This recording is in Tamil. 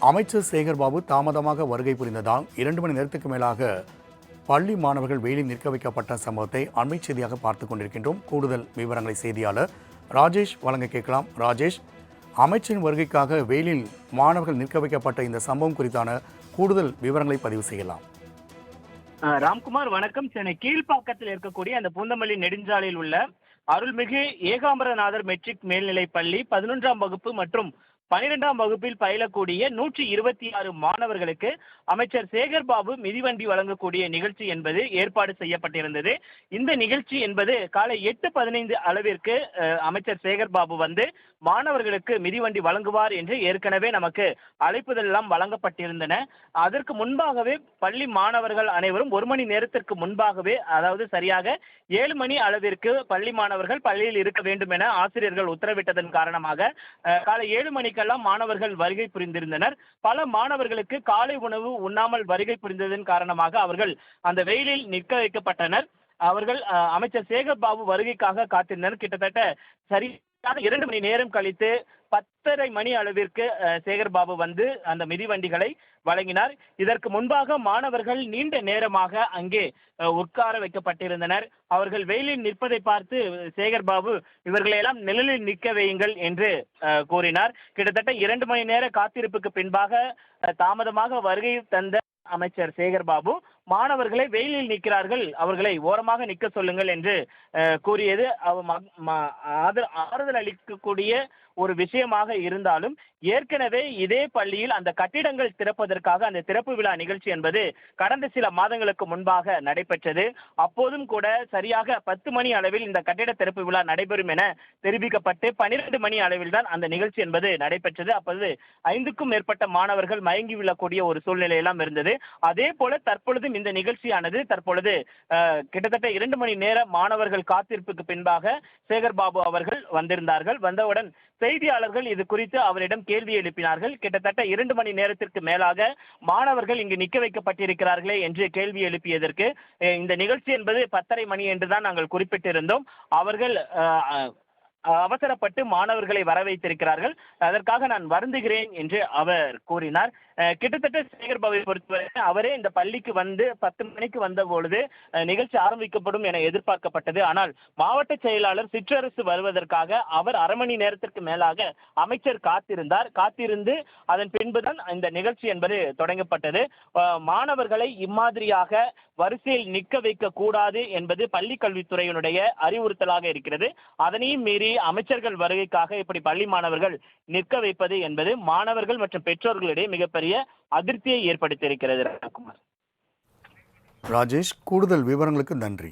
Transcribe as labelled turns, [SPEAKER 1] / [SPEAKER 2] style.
[SPEAKER 1] அமைச்சர் சேகர்பாபு தாமதமாக வருகை புரிந்ததால் 2 மணி நேரத்துக்கு மேலாக பள்ளி மாணவர்கள் வெயிலில் நிற்க வைக்கப்பட்ட சம்பவத்தை அண்மை செய்தியாக பார்த்துக் கொண்டிருக்கின்றோம். கூடுதல் விவரங்களை செய்தியாளர் ராஜேஷ் வழங்க கேட்கலாம். ராஜேஷ், அமைச்சரின் வருகைக்காக வெயிலில் மாணவர்கள் நிற்க வைக்கப்பட்ட இந்த சம்பவம் குறித்தான கூடுதல் விவரங்களை பதிவு செய்யலாம்.
[SPEAKER 2] ராம்குமார் வணக்கம். சென்னை கீழ்ப்பாக்கத்தில் இருக்கக்கூடிய அந்த பூந்தமல்லி நெடுஞ்சாலையில் உள்ள அருள்மிகு ஏகாம்பரநாதர் மெட்ரிக் மேல்நிலைப் பள்ளி 11ஆம் வகுப்பு மற்றும் 12ஆம் வகுப்பில் பயிலக்கூடிய 126 மாணவர்களுக்கு அமைச்சர் சேகர்பாபு மிதிவண்டி வழங்கக்கூடிய நிகழ்ச்சி என்பது ஏற்பாடு செய்யப்பட்டிருந்தது. இந்த நிகழ்ச்சி என்பது காலை 8:15 அளவிற்கு அமைச்சர் சேகர்பாபு வந்து மாணவர்களுக்கு மிதிவண்டி வழங்குவார் என்று ஏற்கனவே நமக்கு அழைப்புதல் எல்லாம் வழங்கப்பட்டிருந்தன. அதற்கு முன்பாகவே பள்ளி மாணவர்கள் அனைவரும் 1 மணி நேரத்திற்கு முன்பாகவே, அதாவது சரியாக 7 மணி அளவிற்கு பள்ளி மாணவர்கள் பள்ளியில் இருக்க வேண்டும் என ஆசிரியர்கள் உத்தரவிட்டதன் காரணமாக காலை 7 மணிக்கெல்லாம் மாணவர்கள் வருகை புரிந்திருந்தனர். பல மாணவர்களுக்கு காலை உணவு உண்ணாமல் வருகை புரிந்ததன் காரணமாக அவர்கள் அந்த வெயிலில் நிற்க வைக்கப்பட்டனர். அவர்கள் அமைச்சர் சேகர்பாபு வருகைக்காக காத்திருந்தனர். கிட்டத்தட்ட சரியாக 2 மணி நேரம் கழித்து 10:30 மணி அளவிற்கு சேகர்பாபு வந்து அந்த மிதிவண்டிகளை வழங்கினார். இதற்கு முன்பாக மாணவர்கள் நீண்ட நேரமாக அங்கே உட்கார வைக்கப்பட்டிருந்தனர். அவர்கள் வெயிலில் நிற்பதை பார்த்து சேகர்பாபு இவர்களை எல்லாம் நிழலில் நிற்க வையுங்கள் என்று கூறினார். கிட்டத்தட்ட 2 மணி நேர காத்திருப்புக்கு பின்பாக தாமதமாக வருகை தந்த அமைச்சர் சேகர்பாபு மாணவர்களை வெயிலில் நிற்கிறார்கள், அவர்களை ஓரமாக நிற்க சொல்லுங்கள் என்று கூறியது ஆறுதல் அளிக்கக்கூடிய ஒரு விஷயமாக இருந்தாலும், ஏற்கனவே இதே பள்ளியில் அந்த கட்டிடங்கள் திறப்பதற்காக அந்த திறப்பு விழா நிகழ்ச்சி என்பது கடந்த சில மாதங்களுக்கு முன்பாக நடைபெற்றது. அப்போதும் கூட சரியாக 10 மணி அளவில் இந்த கட்டிட திறப்பு விழா நடைபெறும் என தெரிவிக்கப்பட்டு 12 மணி அளவில் தான் அந்த நிகழ்ச்சி என்பது நடைபெற்றது. அப்போது 5க்கும் மேற்பட்ட மாணவர்கள் மயங்கி விழக்கூடிய ஒரு சூழ்நிலை எல்லாம் இருந்தது. அதே போல தற்பொழுதும் இந்த நிகழ்ச்சியானது தற்பொழுது கிட்டத்தட்ட 2 மணி நேர மாணவர்கள் காத்திருப்புக்கு பின்பாக சேகர்பாபு அவர்கள் வந்திருந்தார்கள். வந்தவுடன் செய்தியாளர்கள் இது குறித்து அவரிடம் கேள்வி எழுப்பினார்கள். கிட்டத்தட்ட 2 மணி நேரத்திற்கு மேலாக மாணவர்கள் இங்கு நிற்க வைக்கப்பட்டிருக்கிறார்களே என்று கேள்வி எழுப்பியதற்கு இந்த நிகழ்ச்சி என்பது 10:30 மணி என்றுதான் நாங்கள் குறிப்பிட்டிருந்தோம். அவர்கள் அவசரப்பட்டு மாணவர்களை வர வைத்திருக்கிறார்கள், அதற்காக நான் வருந்துகிறேன் என்று அவர் கூறினார். கிட்டத்தட்ட சேகர்பாபுவை பொறுத்தவரை அவரே இந்த பள்ளிக்கு வந்து 10 மணிக்கு வந்த பொழுது நிகழ்ச்சி ஆரம்பிக்கப்படும் என எதிர்பார்க்கப்பட்டது. ஆனால் மாவட்ட செயலாளர் சிற்றரசு வருவதற்காக அவர் அரை மணி நேரத்திற்கு மேலாக அமைச்சர் காத்திருந்து அதன் பின்புதான் இந்த நிகழ்ச்சி என்பது தொடங்கப்பட்டது. மாணவர்களை இம்மாதிரியாக வரிசையில் நிற்க வைக்க கூடாது என்பது பள்ளி கல்வித்துறையினுடைய அறிவுறுத்தலாக இருக்கிறது. அதனையும் மீறி அமைச்சர்கள் வருகைக்காக இப்படி பள்ளி மாணவர்கள் நிற்க வைப்பது என்பது மாணவர்கள் மற்றும் பெற்றோர்களிடையே மிகப்பெரிய அதிர்ச்சியை ஏற்படுத்தியிருக்கிறது.
[SPEAKER 1] ராஜேஷ், கூடுதல் விவரங்களுக்கு நன்றி.